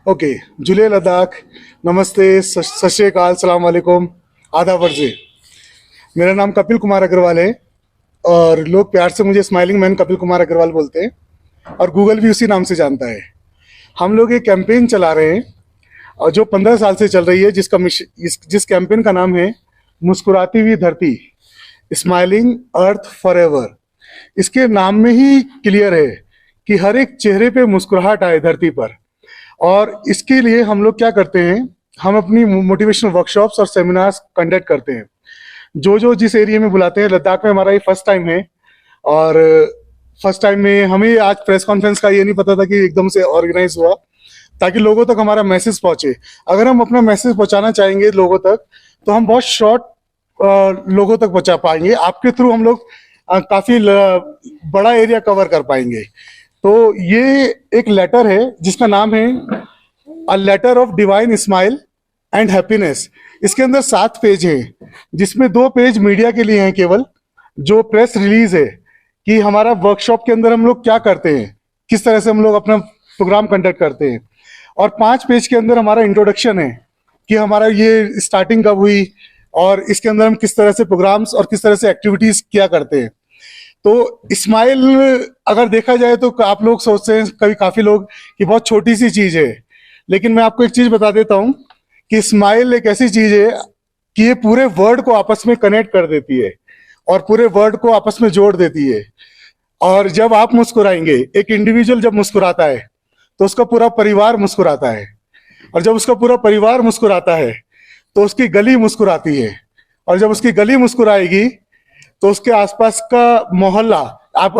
Okay. जुले लद्दाख। नमस्ते, सत श्री अकाल, सलाम वालेकुम, आदाब अर्ज़े। मेरा नाम कपिल कुमार अग्रवाल है और लोग प्यार से मुझे स्माइलिंग मैन कपिल कुमार अग्रवाल बोलते हैं और गूगल भी उसी नाम से जानता है। हम लोग एक कैंपेन चला रहे हैं और जो 15 साल से चल रही है, जिस कैंपेन का नाम है मुस्कुराती हुई धरती, स्माइलिंग अर्थ फॉरएवर। इसके नाम में ही क्लियर है कि हर एक चेहरे पे मुस्कुराहट आए धरती पर। और इसके लिए हम लोग क्या करते हैं, हम अपनी मोटिवेशनल वर्कशॉप्स और सेमिनार्स कंडक्ट करते हैं। जो जिस एरिया में बुलाते हैं, लद्दाख में हमारा ये फर्स्ट टाइम है और फर्स्ट टाइम में हमें आज प्रेस कॉन्फ्रेंस का ये नहीं पता था कि एकदम से ऑर्गेनाइज हुआ ताकि लोगों तक हमारा मैसेज पहुंचे। अगर हम अपना मैसेज पहुंचाना चाहेंगे लोगों तक तो हम बहुत शॉर्ट लोगों तक पहुंचा पाएंगे। आपके थ्रू हम लोग काफी बड़ा एरिया कवर कर पाएंगे। तो ये एक लेटर है जिसका नाम है a letter of divine smile and happiness. इसके अंदर 7 पेज हैं जिसमें 2 पेज मीडिया के लिए हैं, केवल जो प्रेस रिलीज है कि हमारा वर्कशॉप के अंदर हम लोग क्या करते हैं, किस तरह से हम लोग अपना प्रोग्राम कंडक्ट करते हैं। और 5 पेज के अंदर हमारा इंट्रोडक्शन है कि हमारा ये स्टार्टिंग कब हुई और इसके अंदर हम किस तरह से प्रोग्राम्स और किस तरह से एक्टिविटीज किया करते हैं। तो स्माइल अगर देखा जाए तो आप लोग सोचते हैं कभी, काफी लोग, कि बहुत छोटी सी चीज है, लेकिन मैं आपको एक चीज बता देता हूं कि स्माइल एक ऐसी चीज है कि ये पूरे वर्ल्ड को आपस में कनेक्ट कर देती है और पूरे वर्ल्ड को आपस में जोड़ देती है। और जब आप मुस्कुराएंगे, एक इंडिविजुअल जब मुस्कुराता है तो उसका पूरा परिवार मुस्कुराता है, और जब उसका पूरा परिवार मुस्कुराता है तो उसकी गली मुस्कुराती है, और जब उसकी गली मुस्कुराएगी तो उसके आसपास का मोहल्ला, आप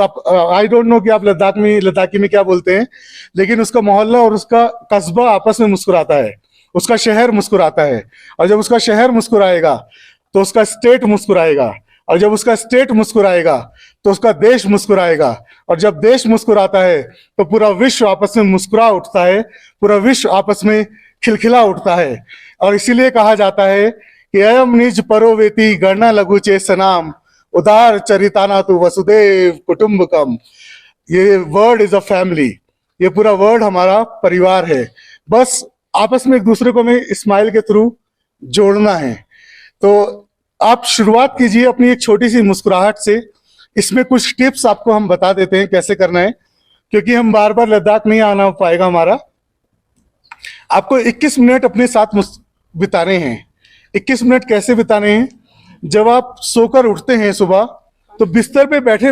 आई डोंट नो कि आप लद्दाखी में क्या बोलते हैं, लेकिन उसका मोहल्ला और उसका कस्बा आपस में मुस्कुराता है, उसका शहर मुस्कुराता है। और जब उसका शहर मुस्कुराएगा तो उसका स्टेट मुस्कुराएगा, और जब उसका स्टेट मुस्कुराएगा तो उसका देश मुस्कुराएगा, और जब देश मुस्कुराता है तो पूरा विश्व आपस में मुस्कुरा उठता है, पूरा विश्व आपस में खिलखिला उठता है। और इसीलिए कहा जाता है कि अयम निज परोवेति गणना लघु चे सनाम उदार चरिताना तु वसुदेव कुटुंबकम। ये वर्ड इज अ फैमिली, ये पूरा वर्ड हमारा परिवार है। बस आपस में एक दूसरे को हमें स्माइल के थ्रू जोड़ना है। तो आप शुरुआत कीजिए अपनी एक छोटी सी मुस्कुराहट से। इसमें कुछ टिप्स आपको हम बता देते हैं कैसे करना है, क्योंकि हम बार बार लद्दाख नहीं आना पाएगा हमारा। आपको 21 मिनट अपने साथ बिताने हैं। 21 मिनट कैसे बिताने हैं? जब आप सोकर उठते हैं सुबह तो बिस्तर पे बैठे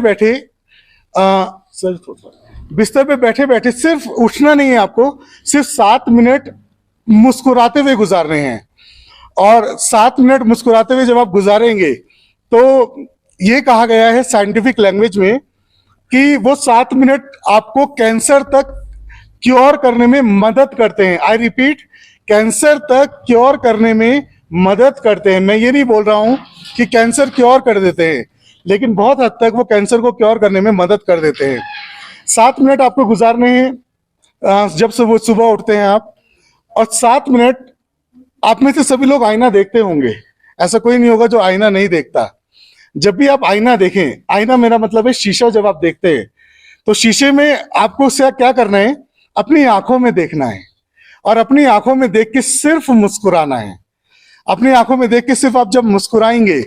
बैठे सिर्फ उठना नहीं है, आपको सिर्फ 7 मिनट मुस्कुराते हुए गुजारने हैं। और 7 मिनट मुस्कुराते हुए जब आप गुजारेंगे तो ये कहा गया है साइंटिफिक लैंग्वेज में कि वो 7 मिनट आपको कैंसर तक क्योर करने में मदद करते हैं। आई रिपीट, कैंसर तक क्योर करने में मदद करते हैं। मैं ये नहीं बोल रहा हूं कि कैंसर क्योर कर देते हैं, लेकिन बहुत हद तक वो कैंसर को क्योर करने में मदद कर देते हैं। 7 मिनट आपको गुजारने हैं जब से वो सुबह उठते हैं आप। और 7 मिनट, आप में से सभी लोग आईना देखते होंगे, ऐसा कोई नहीं होगा जो आईना नहीं देखता। जब भी आप आईना देखें, आईना मेरा मतलब है शीशा, जब आप देखते हैं तो शीशे में आपको क्या करना है, अपनी आंखों में देखना है, और अपनी आंखों में देख के सिर्फ मुस्कुराना है। अपनी आंखों में देख के सिर्फ आप जब मुस्कुराएंगे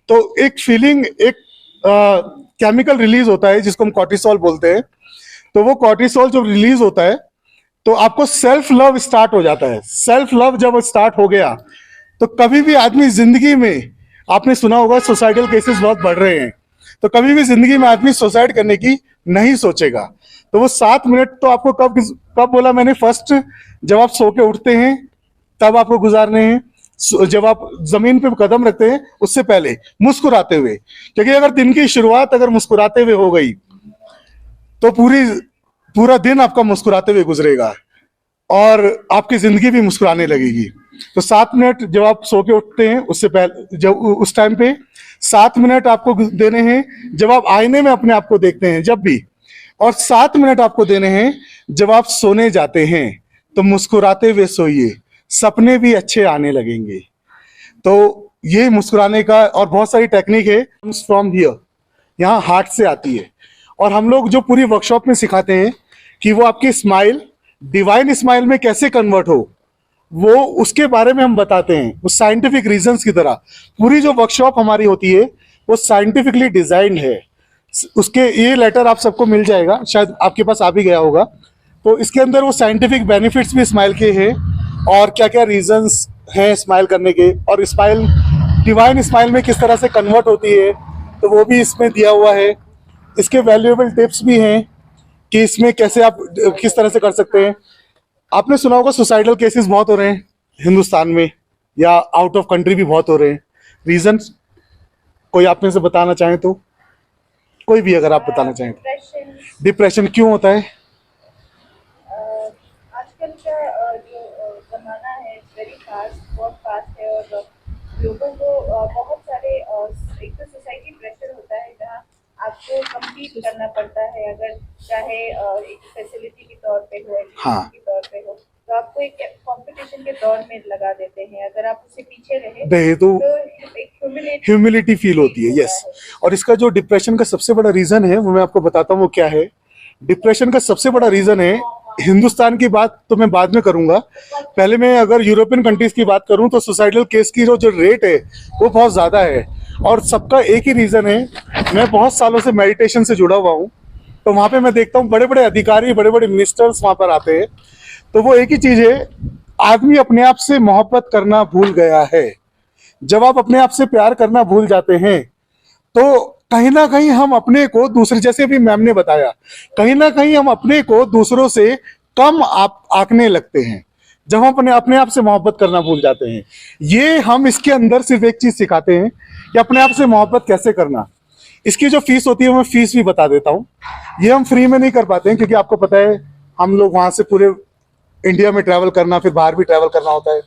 तो एक फीलिंग, एक केमिकल रिलीज होता है जिसको हम कॉर्टिसोल बोलते हैं। तो वो कॉर्टिसोल जब रिलीज होता है तो आपको सेल्फ लव स्टार्ट हो जाता है। सेल्फ लव जब स्टार्ट हो गया तो कभी भी आदमी जिंदगी में, आपने सुना होगा सुसाइडल केसेस बहुत बढ़ रहे हैं, तो कभी भी जिंदगी में आदमी सुसाइड करने की नहीं सोचेगा। तो वो 7 मिनट तो आपको कब बोला मैंने, फर्स्ट जब आप सो के उठते हैं तब आपको गुजारने हैं, जब आप जमीन पे कदम रखते हैं उससे पहले मुस्कुराते हुए। क्योंकि अगर दिन की शुरुआत अगर मुस्कुराते हुए हो गई तो पूरा दिन आपका मुस्कुराते हुए गुजरेगा और आपकी जिंदगी भी मुस्कुराने लगेगी। तो 7 मिनट जब आप सो के उठते हैं उससे पहले, जब उस टाइम पे 7 मिनट आपको देने हैं जब आप आईने में अपने आप को देखते हैं जब भी, और 7 मिनट आपको देने हैं जब आप सोने जाते हैं। तो मुस्कुराते हुए सोइए, सपने भी अच्छे आने लगेंगे। तो ये मुस्कुराने का और बहुत सारी टेक्निक है, फ्रॉम हियर, यहाँ हार्ट से आती है। और हम लोग जो पूरी वर्कशॉप में सिखाते हैं कि वो आपकी स्माइल डिवाइन स्माइल में कैसे कन्वर्ट हो, वो उसके बारे में हम बताते हैं, वो साइंटिफिक रीजंस की तरह। पूरी जो वर्कशॉप हमारी होती है वो साइंटिफिकली डिजाइंड है। उसके ये लेटर आप सबको मिल जाएगा, शायद आपके पास आ भी गया होगा। तो इसके अंदर वो साइंटिफिक बेनिफिट्स भी स्माइल के हैं, और क्या क्या रीजंस हैं स्माइल करने के, और स्माइल डिवाइन स्माइल में किस तरह से कन्वर्ट होती है, तो वो भी इसमें दिया हुआ है। इसके वैल्यूएबल टिप्स भी हैं कि इसमें कैसे आप किस तरह से कर सकते हैं। आपने सुना होगा सुसाइडल केसेस बहुत हो रहे हैं हिंदुस्तान में, या आउट ऑफ कंट्री भी बहुत हो रहे हैं। रीजन कोई आप में से बताना चाहें तो, कोई भी अगर आप बताना चाहें तो। डिप्रेशन क्यों होता है? आजकल का जो जमाना है वेरी फास्ट, बहुत फास्ट है, और लोगों को बहुत सारे एक तो सोसाइटी प्रेशर होता है जहाँ आपको कम्पीट करना पड़ता है, अगर चाहे एक फैसिलिटी के तौर पे हो, एजुकेशन हाँ, के तौर पे हो, तो आपको एक कंपटीशन के दौर में लगा देते हैं। अगर आप उससे पीछे रहे रहे तो एक ह्यूमिलेट ह्यूमिलिटी फील होती है। यस, और इसका जो डिप्रेशन का सबसे बड़ा रीजन है वो मैं आपको बताता हूँ वो क्या है। डिप्रेशन का सबसे बड़ा रीजन है, हिंदुस्तान की बात तो मैं बाद में करूंगा, पहले मैं अगर यूरोपियन कंट्रीज की बात करूं तो सुसाइडल केस की जो रेट है वो बहुत ज्यादा है, और सबका एक ही रीजन है। मैं बहुत सालों से मेडिटेशन से जुड़ा हुआ हूं, तो वहां पे मैं देखता हूँ बड़े बड़े अधिकारी, बड़े बड़े मिनिस्टर्स वहां पर आते हैं, तो वो एक ही चीज है, आदमी अपने आप से मोहब्बत करना भूल गया है। जब आप अपने आप से प्यार करना भूल जाते हैं तो कहीं ना कहीं हम अपने को दूसरे, जैसे अभी मैम ने बताया, कहीं ना कहीं हम अपने को दूसरों से कम आप आंकने लगते हैं जब हम अपने अपने आप से मोहब्बत करना भूल जाते हैं। ये हम इसके अंदर सिर्फ एक चीज सिखाते हैं कि अपने आप से मोहब्बत कैसे करना। इसकी जो फीस होती है मैं फीस भी बता देता हूँ। ये हम फ्री में नहीं कर पाते हैं, क्योंकि आपको पता है हम लोग वहां से पूरे इंडिया में ट्रैवल करना, फिर बाहर भी ट्रैवल करना होता है,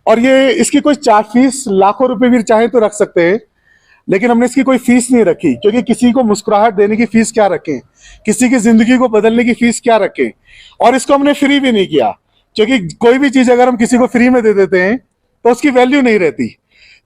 और ये इसकी कोई चार्ज फीस लाखों रुपए भी चाहे तो रख सकते हैं, लेकिन हमने इसकी कोई फीस नहीं रखी, क्योंकि किसी को मुस्कुराहट देने की फीस क्या रखें, किसी की जिंदगी को बदलने की फीस क्या रखें। और इसको हमने फ्री भी नहीं किया, क्योंकि कोई भी चीज अगर हम किसी को फ्री में दे देते हैं तो उसकी वैल्यू नहीं रहती।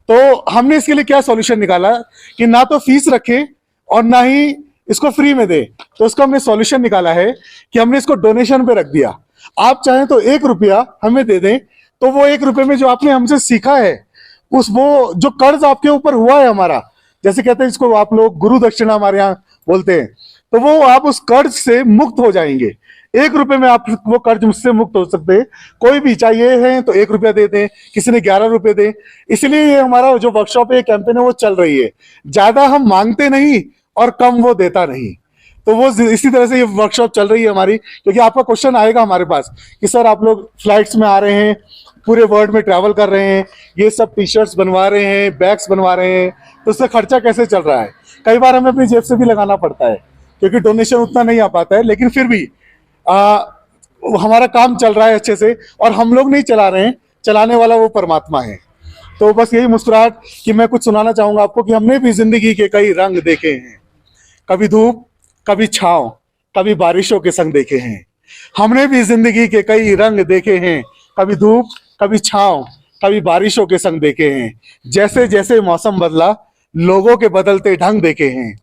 तो हमने इसके लिए क्या सॉल्यूशन निकाला कि ना तो फीस रखे और ना ही इसको फ्री में दे। तो इसका हमने सॉल्यूशन निकाला है कि हमने इसको डोनेशन पे रख दिया। आप चाहें तो 1 रुपया हमें दे दें, तो वो 1 रुपये में जो आपने हमसे सीखा है, उस वो जो कर्ज आपके ऊपर हुआ है हमारा, जैसे कहते हैं इसको आप लोग गुरु दक्षिणा हमारे यहाँ बोलते हैं, तो वो आप उस कर्ज से मुक्त हो जाएंगे। 1 रुपये में आप वो कर्ज मुझसे मुक्त हो सकते हैं। कोई भी चाहिए है तो 1 रुपया दे दें, किसी ने 11 रुपये दें। इसलिए ये हमारा जो वर्कशॉप है, कैंपेन है, वो चल रही है। ज्यादा हम मांगते नहीं और कम वो देता नहीं। तो वो इसी तरह से ये वर्कशॉप चल रही है हमारी, क्योंकि आपका क्वेश्चन आएगा हमारे पास कि सर आप लोग फ्लाइट्स में आ रहे हैं, पूरे वर्ल्ड में ट्रैवल कर रहे हैं, ये सब टी शर्ट्स बनवा रहे हैं, बैग्स बनवा रहे हैं, तो उससे खर्चा कैसे चल रहा है। कई बार हमें अपनी जेब से भी लगाना पड़ता है, क्योंकि डोनेशन उतना नहीं आ पाता है, लेकिन फिर भी हमारा काम चल रहा है अच्छे से, और हम लोग नहीं चला रहे हैं, चलाने वाला वो परमात्मा है। तो बस यही मुस्कुराहट कि मैं कुछ सुनाना चाहूंगा आपको कि हमने भी जिंदगी के कई रंग देखे हैं, कभी धूप, कभी छांव, कभी बारिशों के संग देखे हैं। हमने भी जिंदगी के कई रंग देखे हैं, कभी धूप, कभी छांव, कभी बारिशों के संग देखे हैं। जैसे जैसे मौसम बदला, लोगों के बदलते ढंग देखे हैं।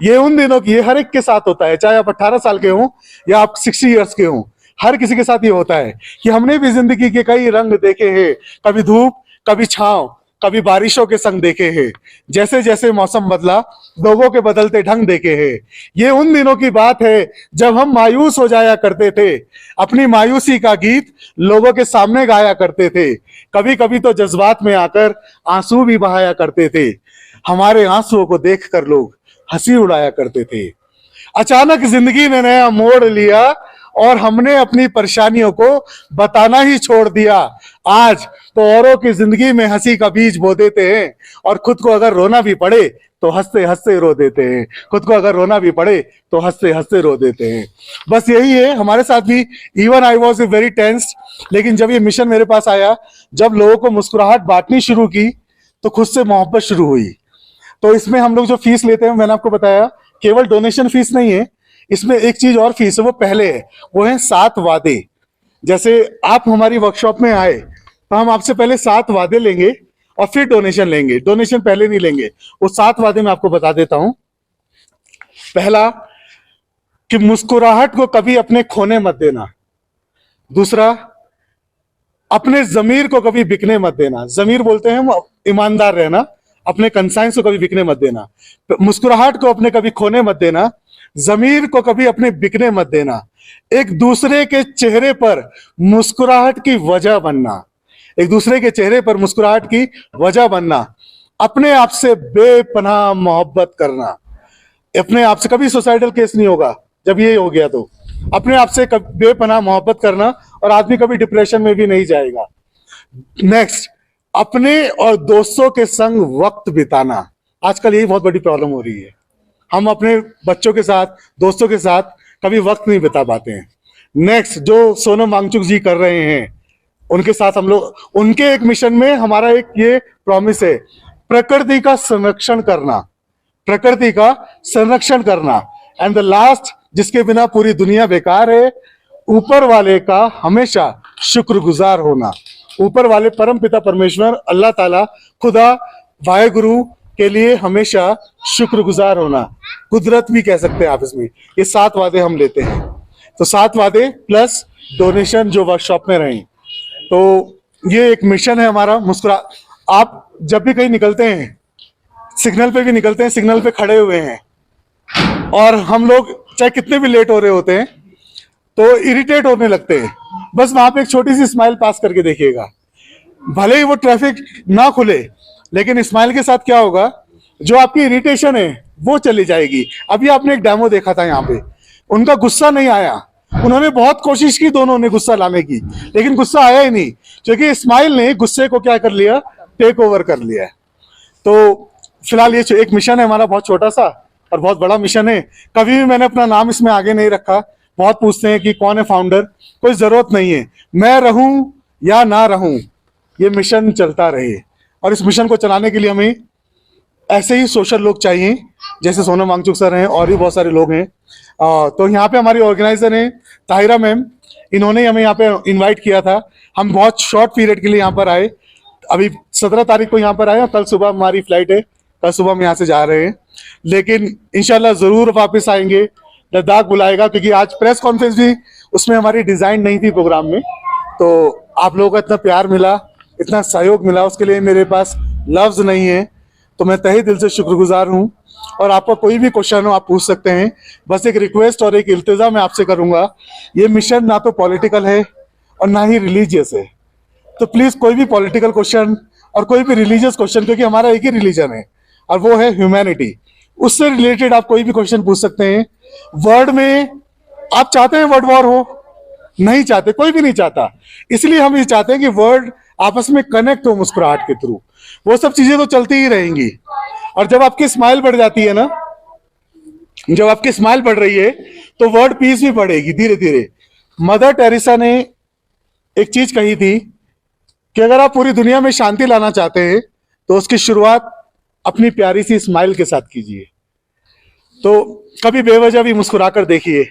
ये उन दिनों की, ये हर एक के साथ होता है, चाहे आप 18 साल के हों या आप 60 ईयर्स के हों, हर किसी के साथ ये होता है कि हमने भी जिंदगी के कई रंग देखे हैं, कभी धूप, कभी छांव, कभी बारिशों के संग देखे हैं। जैसे जैसे मौसम बदला, लोगों के बदलते ढंग देखे हैं। ये उन दिनों की बात है जब हम मायूस हो जाया करते थे, अपनी मायूसी का गीत लोगों के सामने गाया करते थे। कभी कभी तो जज्बात में आकर आंसू भी बहाया करते थे। हमारे आंसुओं को देखकर लोग हंसी उड़ाया करते थे। अचानक जिंदगी ने नया मोड़ लिया और हमने अपनी परेशानियों को बताना ही छोड़ दिया। आज तो औरों की जिंदगी में हंसी का बीज बो देते हैं, और खुद को अगर रोना भी पड़े तो हंसते हंसते रो देते हैं। खुद को अगर रोना भी पड़े तो हंसते हंसते रो देते हैं। बस यही है हमारे साथ भी। Even I was very tensed, लेकिन जब ये मिशन मेरे पास आया, जब लोगों को मुस्कुराहट बांटनी शुरू की, तो खुद से मोहब्बत शुरू हुई। तो इसमें हम लोग जो फीस लेते हैं, मैंने आपको बताया, केवल डोनेशन फीस नहीं है, इसमें एक चीज और फीस है, वो पहले है, वो है 7 वादे। जैसे आप हमारी वर्कशॉप में आए तो हम आपसे पहले 7 वादे लेंगे और फिर डोनेशन लेंगे। डोनेशन पहले नहीं लेंगे। वो 7 वादे मैं आपको बता देता हूं। पहला, कि मुस्कुराहट को कभी अपने खोने मत देना। दूसरा, अपने जमीर को कभी बिकने मत देना। जमीर बोलते हैं हम ईमानदार रहना, अपने कंसाइंस को कभी बिकने मत देना। मुस्कुराहट को अपने कभी खोने मत देना, जमीर को कभी अपने बिकने मत देना। एक दूसरे के चेहरे पर मुस्कुराहट की वजह बनना, एक दूसरे के चेहरे पर मुस्कुराहट की वजह बनना। अपने आप से बेपनाह मोहब्बत करना। अपने आप से कभी सुसाइडल केस नहीं होगा जब ये हो गया तो। अपने आप से बेपनाह मोहब्बत करना और आदमी कभी डिप्रेशन में भी नहीं जाएगा। नेक्स्ट, अपने और दोस्तों के संग वक्त बिताना। आजकल यही बहुत बड़ी प्रॉब्लम हो रही है, हम अपने बच्चों के साथ, दोस्तों के साथ कभी वक्त नहीं बिता पाते हैं। नेक्स्ट, जो सोनम वांगचुक जी कर रहे हैं उनके साथ हम लोग, उनके एक मिशन में हमारा एक ये प्रॉमिस है, प्रकृति का संरक्षण करना, प्रकृति का संरक्षण करना। एंड द लास्ट, जिसके बिना पूरी दुनिया बेकार है, ऊपर वाले का हमेशा शुक्रगुजार होना। ऊपर वाले परम पिता परमेश्वर अल्लाह ताला, खुदा, वाहेगुरु के लिए हमेशा शुक्रगुजार होना। कुदरत भी कह सकते हैं आप इसमें। ये 7 वादे हम लेते हैं, तो 7 वादे प्लस डोनेशन जो वर्कशॉप में रहे। तो ये एक मिशन है हमारा। मुस्कुरा, आप जब भी कहीं निकलते हैं, सिग्नल पे भी निकलते हैं, सिग्नल पे खड़े हुए हैं और हम लोग चाहे कितने भी लेट हो रहे होते हैं तो इरिटेट होने लगते हैं, बस वहां पे एक छोटी सी स्माइल पास करके देखिएगा। भले ही वो ट्रैफिक ना खुले, लेकिन स्माइल के साथ क्या होगा, जो आपकी इरिटेशन है वो चली जाएगी। अभी आपने एक डेमो देखा था यहाँ पे, उनका गुस्सा नहीं आया, उन्होंने बहुत कोशिश की दोनों ने गुस्सा लाने की, लेकिन गुस्सा आया ही नहीं, क्योंकि स्माइल ने गुस्से को क्या कर लिया, टेक ओवर कर लिया है। तो फिलहाल ये एक मिशन है हमारा, बहुत छोटा सा और बहुत बड़ा मिशन है। कभी भी मैंने अपना नाम इसमें आगे नहीं रखा। बहुत पूछते हैं कि कौन है फाउंडर, कोई जरूरत नहीं है। मैं रहूं या ना रहूं, ये मिशन चलता रहे। और इस मिशन को चलाने के लिए हमें ऐसे ही सोशल लोग चाहिए, जैसे सोनम वांगचुक सर हैं और भी बहुत सारे लोग हैं। तो यहाँ पे हमारी ऑर्गेनाइजर हैं ताहिरा मैम, इन्होंने हमें यहाँ पे इनवाइट किया था। हम बहुत शॉर्ट पीरियड के लिए यहाँ पर आए, अभी 17 तारीख को यहाँ पर आए, कल सुबह हमारी फ्लाइट है, कल सुबह हम यहाँ से जा रहे हैं। लेकिन इंशाल्लाह जरूर वापस आएंगे, लद्दाख बुलाएगा, क्योंकि आज प्रेस कॉन्फ्रेंस भी उसमें हमारी डिजाइन नहीं थी प्रोग्राम में। तो आप लोगों का इतना प्यार मिला, इतना सहयोग मिला, उसके लिए मेरे पास लफ्ज नहीं है। तो मैं तहे दिल से शुक्रगुजार हूँ। और आपका कोई भी क्वेश्चन हो आप पूछ सकते हैं। बस एक रिक्वेस्ट और एक इल्तिजा मैं आपसे करूंगा, ये मिशन ना तो पॉलिटिकल है और ना ही रिलीजियस है। तो प्लीज कोई भी पॉलिटिकल क्वेश्चन और कोई भी रिलीजियस क्वेश्चन, क्योंकि हमारा एक ही रिलीजन है और वो है ह्यूमैनिटी, उससे रिलेटेड आप कोई भी क्वेश्चन पूछ सकते हैं। वर्ड में आप चाहते हैं वर्ड वॉर हो, नहीं चाहते, कोई भी नहीं चाहता। इसलिए हम ये चाहते हैं कि वर्ड आपस में कनेक्ट हो मुस्कुराहट के थ्रू। वो सब चीजें तो चलती ही रहेंगी। और जब आपकी स्माइल बढ़ जाती है ना, जब आपकी स्माइल बढ़ रही है तो वर्ड पीस भी बढ़ेगी धीरे धीरे। मदर टेरेसा ने एक चीज कही थी कि अगर आप पूरी दुनिया में शांति लाना चाहते हैं तो उसकी शुरुआत अपनी प्यारी सी स्माइल के साथ कीजिए। तो कभी बेवजह भी मुस्कुरा कर देखिए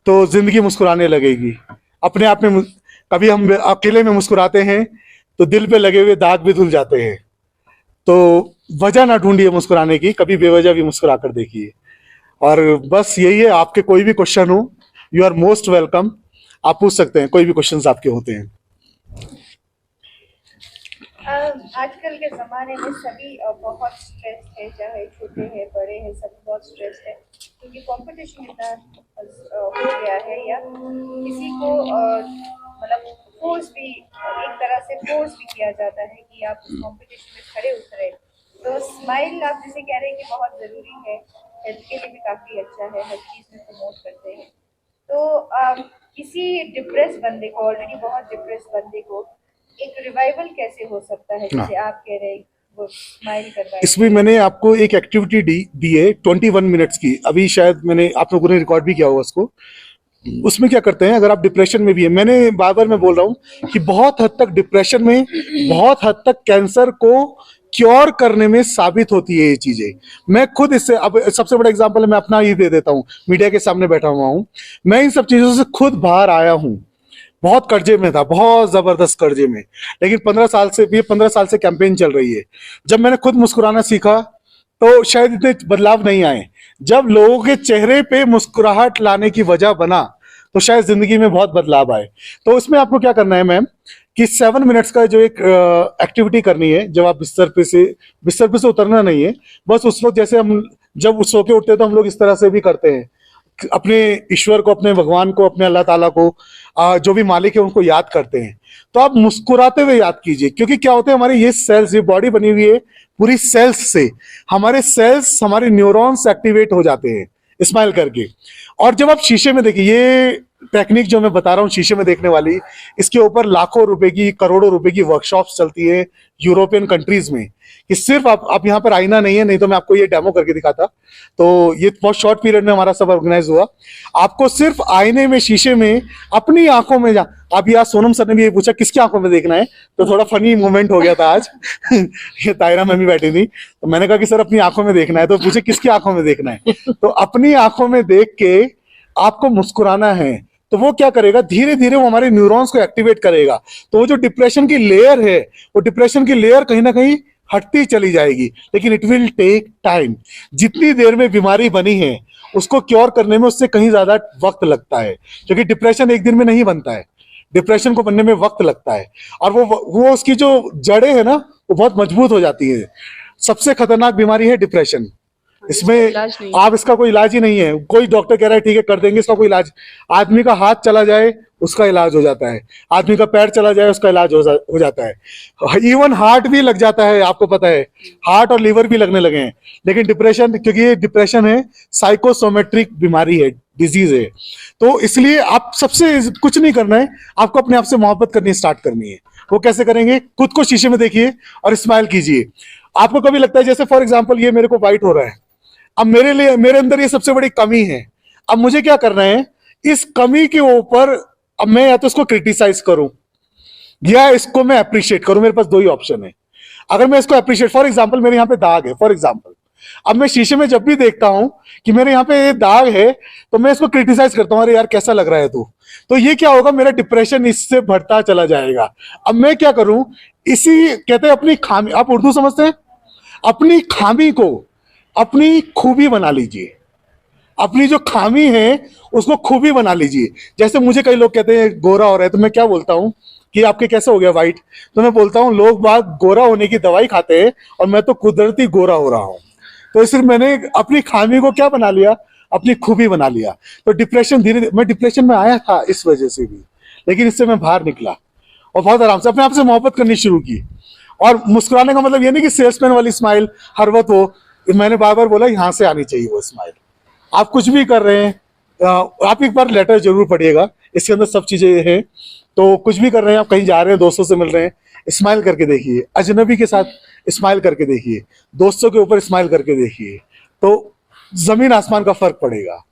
तो जिंदगी मुस्कुराने लगेगी अपने आप में। कभी हम अकेले में मुस्कुराते हैं तो दिल पे लगे हुए दाग भी धुल जाते हैं। तो वजह ना ढूंढिए मुस्कुराने की, कभी बेवजह भी मुस्कुरा कर देखिए। और बस यही है। आपके कोई भी क्वेश्चन हो, यू आर मोस्ट वेलकम, आप पूछ सकते हैं, कोई भी क्वेश्चंस आपके होते हैं। आजकल के ज़माने में सभी बहुत स्ट्रेस है, चाहे छोटे हैं बड़े हैं, सभी बहुत स्ट्रेस है, क्योंकि कंपटीशन इतना हो गया है, या किसी को मतलब फोर्स भी, एक तरह से फोर्स भी किया जाता है कि आप उस कंपटीशन में खड़े उतरे। तो स्माइल आप जैसे कह रहे हैं कि बहुत ज़रूरी है, हेल्थ के लिए भी काफ़ी अच्छा है, हर चीज़ में प्रमोट करते हैं। तो किसी डिप्रेस बंदे को, ऑलरेडी बहुत डिप्रेस बंदे को एक रिवाइवल कैसे हो सकता है, जैसे आप कह रहे हैं वो स्माइल करवाए? इसमें मैंने आपको एक एक्टिविटी दी है 21 मिनट्स की, अभी शायद मैंने आप लोगों ने रिकॉर्ड भी किया होगा उसको। उसमें क्या करते हैं, अगर आप डिप्रेशन में भी है, मैंने बार बार मैं बोल रहा हूँ कि बहुत हद तक डिप्रेशन में, बहुत हद तक कैंसर को क्योर करने में साबित होती है ये चीजें। मैं खुद इससे, अब सबसे बड़ा एग्जांपल मैं अपना ही दे देता हूँ, मीडिया के सामने बैठा हुआ हूँ, मैं इन सब चीजों से खुद बाहर आया हूँ। बहुत कर्जे में था, बहुत जबरदस्त कर्जे में, लेकिन 15 साल से कैंपेन चल रही है। जब मैंने खुद मुस्कुराना सीखा तो शायद इतने बदलाव नहीं आए। जब लोगों के चेहरे पे मुस्कुराहट लाने की वजह बना तो शायद जिंदगी में बहुत बदलाव आए। तो उसमें आपको क्या करना है मैम कि 7 मिनट्स का जो एक एक्टिविटी करनी है, जब आप बिस्तर पे से उतरना नहीं है, बस उस वक्त जैसे हम जब सो के उठते हैं तो हम लोग इस तरह से भी करते हैं, अपने ईश्वर को, अपने भगवान को, अपने अल्लाह ताला को, जो भी मालिक है उनको याद करते हैं। तो आप मुस्कुराते हुए याद कीजिए, क्योंकि क्या होता है हमारे ये सेल्स, ये बॉडी बनी हुई है पूरी सेल्स से, हमारे सेल्स, हमारे न्यूरॉन्स एक्टिवेट हो जाते हैं स्माइल करके। और जब आप शीशे में देखिए, ये टेक्निक जो मैं बता रहा हूँ शीशे में देखने वाली, इसके ऊपर लाखों रुपए की, करोड़ों रुपए की वर्कशॉप्स चलती है यूरोपियन कंट्रीज में, कि सिर्फ आप यहाँ पर आईना नहीं है, नहीं तो मैं आपको ये डेमो करके दिखाता। तो ये बहुत शॉर्ट पीरियड में हमारा सब ऑर्गेनाइज हुआ। आपको सिर्फ आईने में, शीशे में, अपनी आंखों में जा, अभी आज सोनम सर ने भी ये पूछा किसकी आंखों में देखना है, तो थोड़ा फनी मोमेंट हो गया था आज। ये तायरा मैम भी बैठी थी, तो मैंने कहा कि सर अपनी आंखों में देखना है, तो पूछे किसकी आंखों में देखना है, तो अपनी आंखों में देख के आपको मुस्कुराना है। तो वो क्या करेगा, धीरे धीरे वो हमारे न्यूरॉन्स को एक्टिवेट करेगा। तो वो जो डिप्रेशन की लेयर है, वो डिप्रेशन की लेयर कहीं ना कहीं हटती चली जाएगी, लेकिन इट विल टेक टाइम। जितनी देर में बीमारी बनी है उसको क्योर करने में उससे कहीं ज्यादा वक्त लगता है, क्योंकि डिप्रेशन एक दिन में नहीं बनता है, डिप्रेशन को बनने में वक्त लगता है। और वो उसकी जो जड़ें है ना, वो बहुत मजबूत हो जाती है। सबसे खतरनाक बीमारी है डिप्रेशन। इसमें आप, इसका कोई इलाज ही नहीं है। कोई डॉक्टर कह रहा है ठीक है कर देंगे, इसका कोई इलाज, आदमी का हाथ चला जाए उसका इलाज हो जाता है, आदमी का पैर चला जाए उसका इलाज हो जाता है, इवन हार्ट भी लग जाता है। आपको पता है हार्ट और लीवर भी लगने लगे हैं। लेकिन डिप्रेशन, क्योंकि ये डिप्रेशन है, साइकोसोमेट्रिक बीमारी है, डिजीज है, तो इसलिए आप सबसे कुछ नहीं करना है, आपको अपने आप से मोहब्बत करनी स्टार्ट करनी है। वो कैसे करेंगे, खुद को शीशे में देखिए और स्माइल कीजिए। आपको कभी लगता है, जैसे फॉर एग्जाम्पल ये मेरे को व्हाइट हो रहा है, अब मेरे अंदर ये सबसे बड़ी कमी है, अब मुझे क्या करना है, इस कमी के ऊपर अब मैं या तो इसको क्रिटिसाइज करूं या इसको मैं अप्रिशिएट करूं। मेरे पास दो ही ऑप्शन है। अगर मैं इसको अप्रिशिएट, फॉर एग्जांपल मेरे यहाँ पे दाग है, फॉर एग्जांपल, अब मैं शीशे में जब भी देखता हूं कि मेरे यहाँ पे ये दाग है, तो मैं इसको क्रिटिसाइज करता हूं, अरे यार कैसा लग रहा है तू। तो ये क्या होगा, मेरा डिप्रेशन इससे बढ़ता चला जाएगा। अब मैं क्या करूं, इसी कहते हैं अपनी खामी, आप उर्दू समझते हैं, अपनी खामी को अपनी खूबी बना लीजिए। अपनी जो खामी है उसको खूबी बना लीजिए। जैसे मुझे कई लोग कहते हैं गोरा हो रहा है, तो मैं क्या बोलता हूं कि आपके कैसे हो गया व्हाइट, तो मैं बोलता हूं लोग बाग गोरा होने की दवाई खाते हैं और मैं तो कुदरती गोरा हो रहा हूं। तो सिर्फ मैंने अपनी खामी को क्या बना लिया, अपनी खूबी बना लिया। तो डिप्रेशन, धीरे धीरे, मैं डिप्रेशन में आया था इस वजह से भी, लेकिन इससे मैं बाहर निकला और बहुत आराम से अपने आप से मोहब्बत करनी शुरू की। और मुस्कुराने का मतलब ये नहीं कि सेल्समैन वाली स्माइल हर वक्त हो, मैंने बार बार बोला यहां से आनी चाहिए वो स्माइल। आप कुछ भी कर रहे हैं, आप एक बार लेटर जरूर पढ़िएगा, इसके अंदर सब चीजें हैं। तो कुछ भी कर रहे हैं, आप कहीं जा रहे हैं, दोस्तों से मिल रहे हैं, स्माइल करके देखिए, अजनबी के साथ स्माइल करके देखिए, दोस्तों के ऊपर स्माइल करके देखिए, तो जमीन आसमान का फर्क पड़ेगा।